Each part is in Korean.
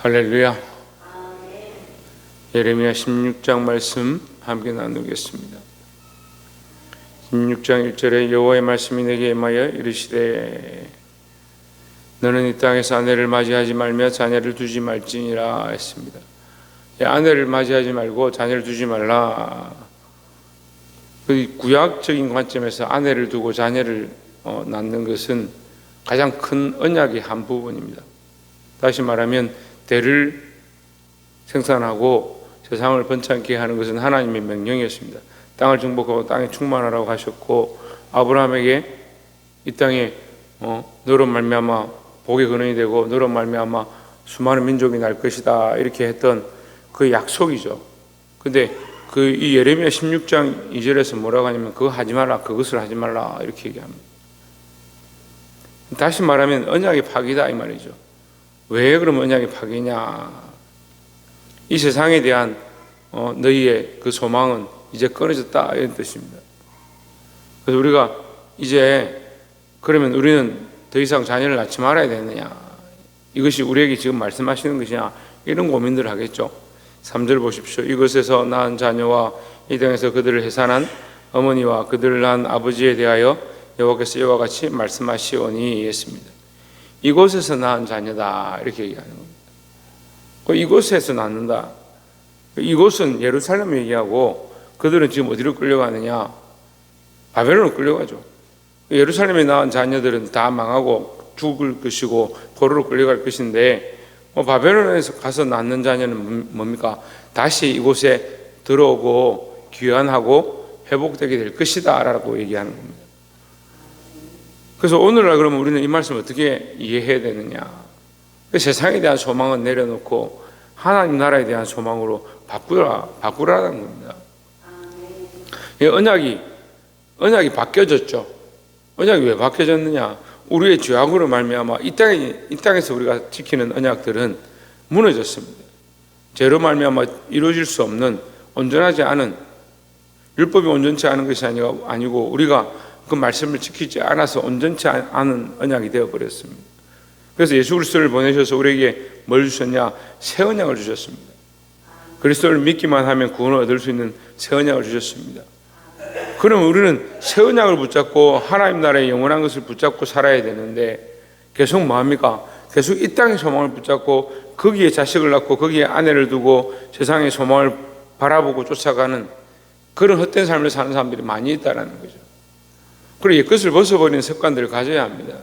할렐루야. 예레미야 16장 말씀 함께 나누겠습니다. 16장 1절에 여호와의 말씀이 내게 임하여 이르시되 너는 이 땅에서 아내를 맞이하지 말며 자녀를 두지 말지니라 했습니다. 아내를 맞이하지 말고 자녀를 두지 말라. 그 구약적인 관점에서 아내를 두고 자녀를 낳는 것은 가장 큰 언약의 한 부분입니다. 다시 말하면 대를 생산하고 세상을 번창케 하는 것은 하나님의 명령이었습니다. 땅을 정복하고 땅에 충만하라고 하셨고, 아브라함에게 이 땅에 너로 말미암아 복의 근원이 되고 너로 말미암아 수많은 민족이 날 것이다 이렇게 했던 그 약속이죠. 근데 이 예레미야 16장 2절에서 뭐라고 하냐면 그거 하지 말라, 그것을 하지 말라 이렇게 얘기합니다. 다시 말하면 언약의 파기다 이 말이죠. 왜 그러면 언약의 파기냐? 이 세상에 대한 너희의 그 소망은 이제 끊어졌다 이런 뜻입니다. 그래서 우리가 이제 그러면 우리는 더 이상 자녀를 낳지 말아야 되느냐, 이것이 우리에게 지금 말씀하시는 것이냐, 이런 고민들을 하겠죠. 3절 보십시오. 이곳에서 낳은 자녀와 이 땅에서 그들을 해산한 어머니와 그들을 낳은 아버지에 대하여 여호와께서 이와 같이 말씀하시오니 했습니다. 이곳에서 낳은 자녀다 이렇게 얘기하는 겁니다. 이곳에서 낳는다. 이곳은 예루살렘을 얘기하고 그들은 지금 어디로 끌려가느냐? 바벨론으로 끌려가죠. 예루살렘에 낳은 자녀들은 다 망하고 죽을 것이고 포로로 끌려갈 것인데 바벨론에서 가서 낳는 자녀는 뭡니까? 다시 이곳에 들어오고 귀환하고 회복되게 될 것이다 라고 얘기하는 겁니다. 그래서 오늘날 그러면 우리는 이 말씀을 어떻게 이해해야 되느냐? 세상에 대한 소망은 내려놓고 하나님 나라에 대한 소망으로 바꾸라는 겁니다. 언약이 바뀌어졌죠. 언약이 왜 바뀌어졌느냐? 우리의 죄악으로 말미암아 이 땅에서 우리가 지키는 언약들은 무너졌습니다. 죄로 말미암아 이루어질 수 없는 온전하지 않은, 율법이 온전치 않은 것이 아니고 우리가 그 말씀을 지키지 않아서 온전치 않은 언약이 되어버렸습니다. 그래서 예수 그리스도를 보내셔서 우리에게 뭘 주셨냐? 새 언약을 주셨습니다. 그리스도를 믿기만 하면 구원을 얻을 수 있는 새 언약을 주셨습니다. 그러면 우리는 새 언약을 붙잡고 하나님 나라의 영원한 것을 붙잡고 살아야 되는데 계속 뭐합니까? 계속 이 땅의 소망을 붙잡고 거기에 자식을 낳고 거기에 아내를 두고 세상의 소망을 바라보고 쫓아가는 그런 헛된 삶을 사는 사람들이 많이 있다는 거죠. 그리고 옛것을 벗어버리는 습관들을 가져야 합니다.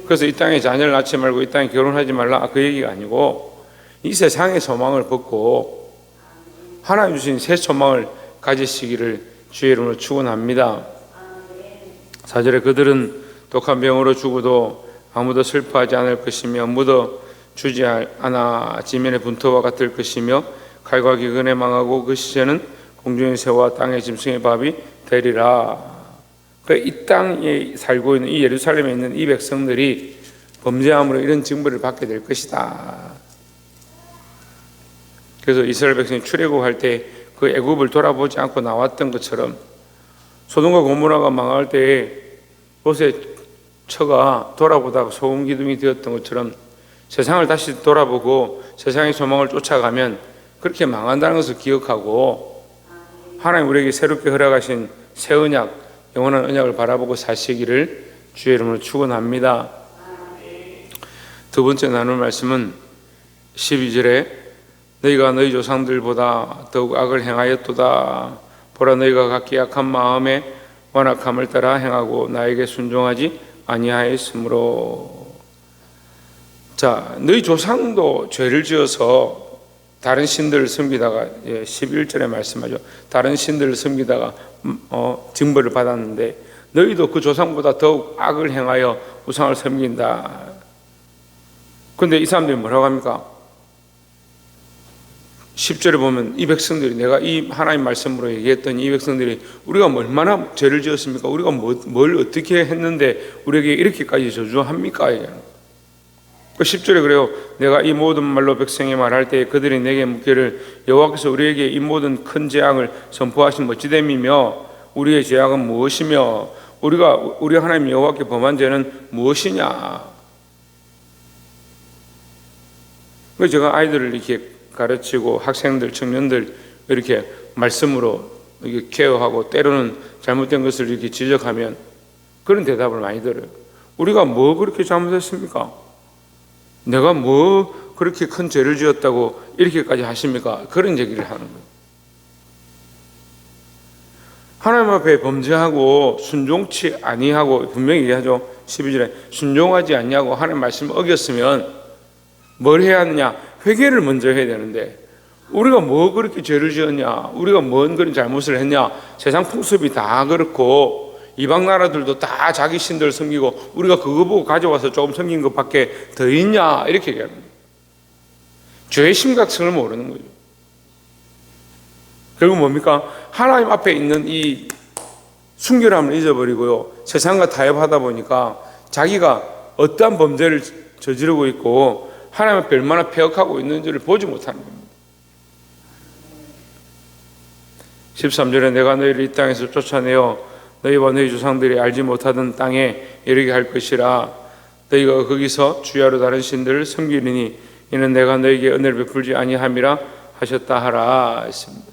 그래서 이 땅에 자녀를 낳지 말고 이 땅에 결혼하지 말라 그 얘기가 아니고 이 세상의 소망을 벗고 하나님 주신 새 소망을 가지시기를 주의 이름으로 축원합니다. 4절에 그들은 독한 병으로 죽어도 아무도 슬퍼하지 않을 것이며 묻어 주지 않아 지면의 분토와 같을 것이며 칼과 기근에 망하고 그 시체는 공중의 새와 땅의 짐승의 밥이 되리라. 이 땅에 살고 있는 이 예루살렘에 있는 이 백성들이 범죄함으로 이런 징벌을 받게 될 것이다. 그래서 이스라엘 백성이 출애굽할 때 그 애굽을 돌아보지 않고 나왔던 것처럼 소돔과 고모라가 망할 때에 롯의 처가 돌아보다가 소금 기둥이 되었던 것처럼 세상을 다시 돌아보고 세상의 소망을 쫓아가면 그렇게 망한다는 것을 기억하고 하나님 우리에게 새롭게 허락하신 새 언약, 영원한 언약을 바라보고 사시기를 주의 이름으로 축원합니다. 두 번째 나눌 말씀은 12절에 너희가 너희 조상들보다 더욱 악을 행하였도다. 보라 너희가 각기 악한 마음에 완악함을 따라 행하고 나에게 순종하지 아니하였으므로. 자, 너희 조상도 죄를 지어서 다른 신들을 섬기다가 11절에 말씀하죠. 다른 신들을 섬기다가 징벌을 받았는데 너희도 그 조상보다 더욱 악을 행하여 우상을 섬긴다. 그런데 이 사람들이 뭐라고 합니까? 10절에 보면 이 백성들이, 내가 이 하나님 말씀으로 얘기했던 이 백성들이 우리가 얼마나 죄를 지었습니까? 우리가 뭘 어떻게 했는데 우리에게 이렇게까지 저주합니까? 10절에 그래요. 내가 이 모든 말로 백성이 말할 때 그들이 내게 묻기를 여호와께서 우리에게 이 모든 큰 재앙을 선포하신 어찌됨이며 우리의 죄악은 무엇이며 우리 하나님 여호와께 범한 죄는 무엇이냐? 그래서 제가 아이들을 이렇게 가르치고 학생들, 청년들 이렇게 말씀으로 이렇게 케어하고 때로는 잘못된 것을 이렇게 지적하면 그런 대답을 많이 들어요. 우리가 뭐 그렇게 잘못했습니까? 내가 뭐 그렇게 큰 죄를 지었다고 이렇게까지 하십니까? 그런 얘기를 하는 거예요. 하나님 앞에 범죄하고 순종치 아니하고 분명히 얘기하죠. 12절에 순종하지 아니하고 하나님 말씀을 어겼으면 뭘 해야 하느냐? 회개를 먼저 해야 되는데 우리가 뭐 그렇게 죄를 지었냐? 우리가 뭔 그런 잘못을 했냐? 세상 풍습이 다 그렇고 이방 나라들도 다 자기 신들 섬기고 우리가 그거 보고 가져와서 조금 섬긴 것밖에 더 있냐? 이렇게 얘기하는 거예요. 죄의 심각성을 모르는 거죠. 결국 뭡니까? 하나님 앞에 있는 이 순결함을 잊어버리고요. 세상과 타협하다 보니까 자기가 어떠한 범죄를 저지르고 있고 하나님 앞에 얼마나 폐역하고 있는지를 보지 못하는 겁니다. 13절에 내가 너희를 이 땅에서 쫓아내어 너희와 너희 조상들이 알지 못하던 땅에 이르게 할 것이라. 너희가 거기서 주야로 다른 신들을 섬기리니 이는 내가 너희에게 은혜를 베풀지 아니함이라 하셨다 하라 했습니다.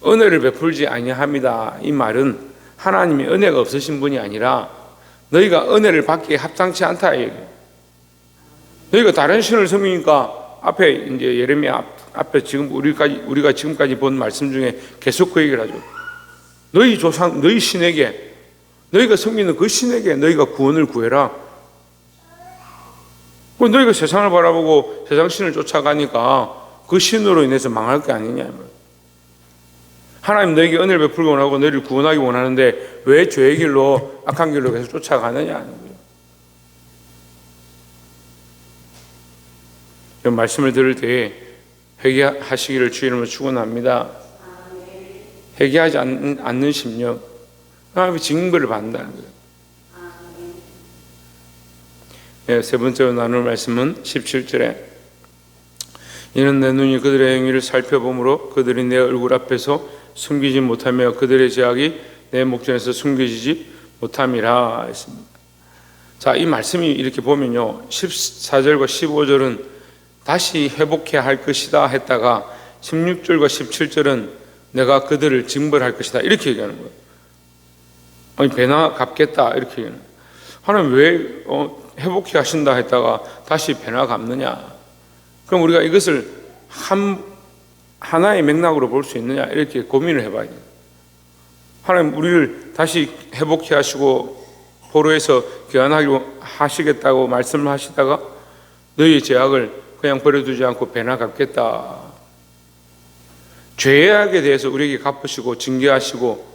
은혜를 베풀지 아니함이다. 이 말은 하나님이 은혜가 없으신 분이 아니라 너희가 은혜를 받기에 합당치 않다 이 얘기예요. 너희가 다른 신을 섬기니까 앞에 이제 예레미야 앞에 지금 우리가 지금까지 본 말씀 중에 계속 그 얘기를 하죠. 너희 조상 너희 신에게 너희가 섬기는 그 신에게 너희가 구원을 구해라. 너희가 세상을 바라보고 세상 신을 쫓아가니까 그 신으로 인해서 망할 게 아니냐. 하나님 너에게 은혜를 베풀고 원하고 너희를 구원하기 원하는데 왜 죄의 길로 악한 길로 계속 쫓아가느냐 하는 거예요. 이 말씀을 들을 때 회개하시기를 주 이름으로 축원합니다. 회개하지 않는 심령, 하나님의 징벌을 받는다는 거예요. 네, 세 번째로 나눌 말씀은 17절에 이는 내 눈이 그들의 행위를 살펴보므로 그들이 내 얼굴 앞에서 숨기지 못하며 그들의 죄악이 내 목전에서 숨겨지지 못함이라 했습니다. 자, 이 말씀이 이렇게 보면요 14절과 15절은 다시 회복해야 할 것이다 했다가 16절과 17절은 내가 그들을 징벌할 것이다 이렇게 얘기하는 거예요. 아니 배나 갚겠다 이렇게 얘기하는 거예요. 하나님 왜 회복해 하신다 했다가 다시 배나 갚느냐? 그럼 우리가 이것을 하나의 맥락으로 볼 수 있느냐 이렇게 고민을 해봐야 돼요. 하나님 우리를 다시 회복해 하시고 포로에서 귀환하기로 하시겠다고 말씀을 하시다가 너희의 죄악을 그냥 버려두지 않고 배나 갚겠다. 죄악에 대해서 우리에게 갚으시고 징계하시고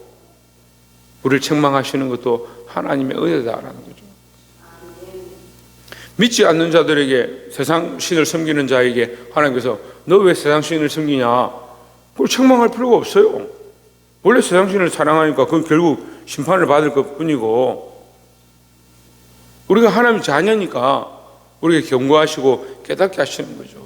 우리를 책망하시는 것도 하나님의 은혜다라는 거죠. 믿지 않는 자들에게 세상 신을 섬기는 자에게 하나님께서 너 왜 세상 신을 섬기냐? 그걸 책망할 필요가 없어요. 원래 세상 신을 사랑하니까 그건 결국 심판을 받을 것뿐이고 우리가 하나님의 자녀니까 우리에게 경고하시고 깨닫게 하시는 거죠.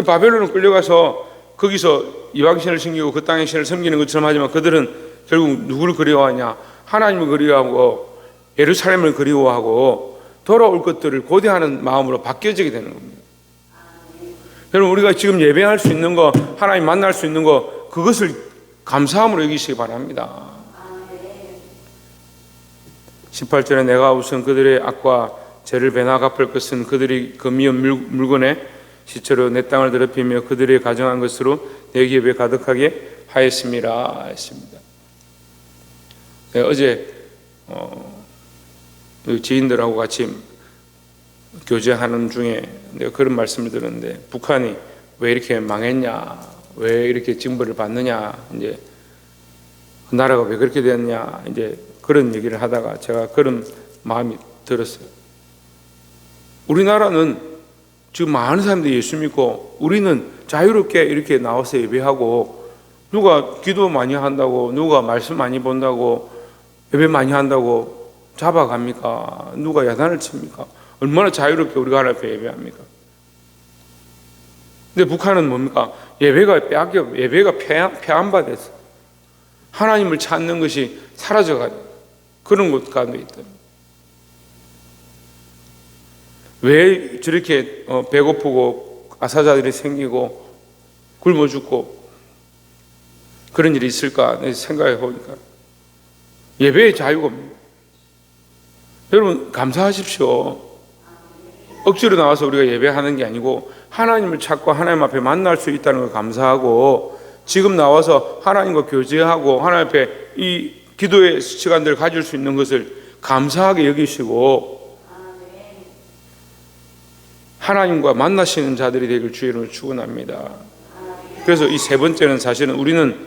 바벨론을 끌려가서 거기서 이방신을 섬기고 그 땅의 신을 섬기는 것처럼 하지만 그들은 결국 누구를 그리워하냐? 하나님을 그리워하고 예루살렘을 그리워하고 돌아올 것들을 고대하는 마음으로 바뀌어지게 되는 겁니다. 여러분 우리가 지금 예배할 수 있는 거 하나님 만날 수 있는 거 그것을 감사함으로 여기시기 바랍니다. 18절에 내가 우선 그들의 악과 죄를 배나 갚을 것은 그들이 금이은 물건에 시체로 내 땅을 더럽히며 그들의 가정한 것으로 내 기업에 가득하게 하였음이라 했습니다. 네, 어제 지인들하고 같이 교제하는 중에 내가 그런 말씀을 들었는데 북한이 왜 이렇게 망했냐, 왜 이렇게 징벌을 받느냐, 이제 그 나라가 왜 그렇게 됐냐, 이제 그런 얘기를 하다가 제가 그런 마음이 들었어요. 우리나라는 지금 많은 사람들이 예수 믿고 우리는 자유롭게 이렇게 나와서 예배하고 누가 기도 많이 한다고 누가 말씀 많이 본다고 예배 많이 한다고 잡아갑니까? 누가 야단을 칩니까? 얼마나 자유롭게 우리가 하나님 앞에 예배합니까? 근데 북한은 뭡니까? 예배가 빼앗겨, 예배가 폐암받았어. 하나님을 찾는 것이 사라져가지고 그런 곳 가운데 있다. 왜 저렇게 배고프고 아사자들이 생기고 굶어 죽고 그런 일이 있을까 생각해 보니까 예배의 자유가 없습니다. 여러분 감사하십시오. 억지로 나와서 우리가 예배하는 게 아니고 하나님을 찾고 하나님 앞에 만날 수 있다는 걸 감사하고, 지금 나와서 하나님과 교제하고 하나님 앞에 이 기도의 시간들을 가질 수 있는 것을 감사하게 여기시고 하나님과 만나시는 자들이 되길 주의 이름으로 축원합니다. 그래서 이 세 번째는 사실은 우리는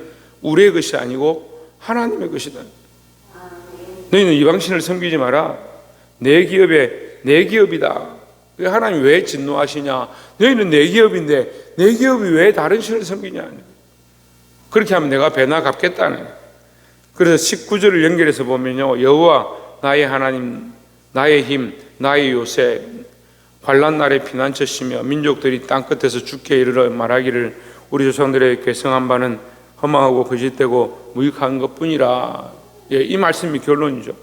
우리의 것이 아니고 하나님의 것이다. 너희는 이방신을 섬기지 마라. 내 기업에 내 기업이다. 하나님 왜 진노하시냐? 너희는 내 기업인데 내 기업이 왜 다른 신을 섬기냐? 그렇게 하면 내가 배나 갚겠다는. 그래서 19절을 연결해서 보면요, 여호와 나의 하나님, 나의 힘, 나의 요새, 환난 날에 피난처시며 민족들이 땅끝에서 주께 이르러 말하기를 우리 조상들의 괴성한 바는 허망하고 거짓되고 무익한 것뿐이라. 예, 이 말씀이 결론이죠.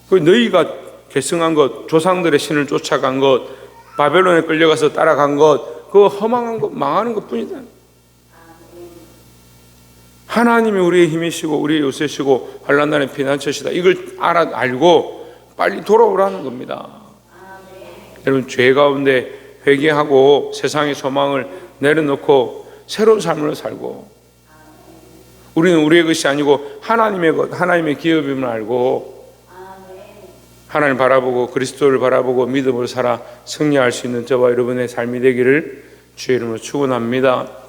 그 너희가 괴성한 것, 조상들의 신을 쫓아간 것, 바벨론에 끌려가서 따라간 것, 그거 허망한 것, 망하는 것뿐이다. 하나님이 우리의 힘이시고 우리의 요새시고 환난 날의 피난처시다. 이걸 알고 빨리 돌아오라는 겁니다. 여러분, 죄 가운데 회개하고 세상의 소망을 내려놓고 새로운 삶을 살고, 우리는 우리의 것이 아니고 하나님의 것, 하나님의 기업임을 알고 하나님을 바라보고 그리스도를 바라보고 믿음으로 살아 승리할 수 있는 저와 여러분의 삶이 되기를 주의 이름으로 축원합니다.